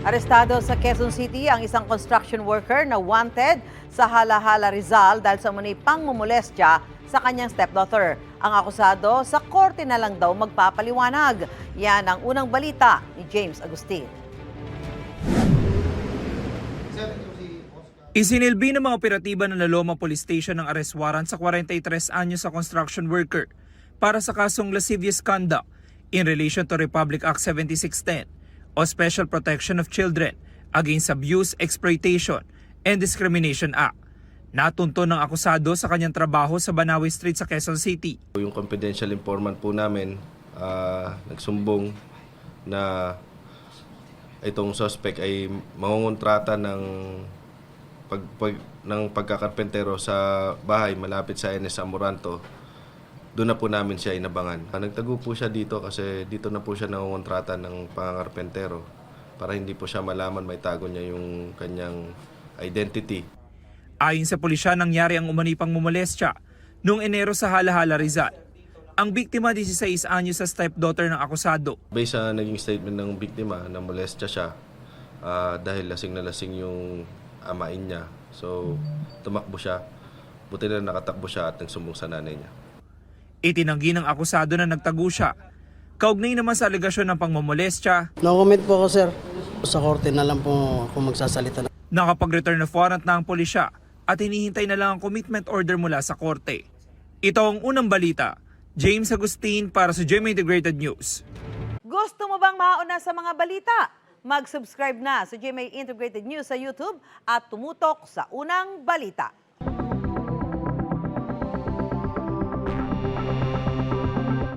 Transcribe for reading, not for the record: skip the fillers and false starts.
Arestado sa Quezon City ang isang construction worker na wanted sa Hala-Hala, Rizal dahil sa umano'y pangmumolestya sa kanyang stepdaughter. Ang akusado sa korte na lang daw magpapaliwanag. Yan ang unang balita ni James Agustin. Isinilbi ng mga operatiba ng Laloma Police Station ng arrest warrant sa 43 anyos sa construction worker para sa kasong lascivious conduct in relation to Republic Act 7610 o Special Protection of Children Against Abuse, Exploitation, and Discrimination Act. Natunto ng akusado sa kanyang trabaho sa Banawe Street sa Quezon City. Yung confidential informant po namin nagsumbong na itong suspect ay mangungontrata ng pagkakarpentero sa bahay malapit sa NS Amoranto. Doon na po namin siya inabangan. Nagtago po siya dito kasi dito na po siya nangungontrata ng pangangarpentero para hindi po siya malaman, may tago niya yung kanyang identity. Ayon sa pulisya, nangyari ang umano'y pangmumolestya noong Enero sa Hala-Hala, Rizal. Ang biktima 16 anyos sa stepdaughter ng akusado. Based sa naging statement ng biktima na molestya siya dahil lasing na lasing yung amain niya. So tumakbo siya. Buti na nakatakbo siya at nagsumbong sa nanay niya. Itinanggi ng akusado na nagtago siya. Kaugnay naman sa alegasyon ng pangmumolestya. No comment po ako, sir. Sa korte na lang po kung magsasalita. Nakapag-return of warrant na ang pulisya at hinihintay na lang ang commitment order mula sa korte. Ito ang unang balita. James Agustin para sa GMA Integrated News. Gusto mo bang mauna sa mga balita? Mag-subscribe na sa GMA Integrated News sa YouTube at tumutok sa unang balita.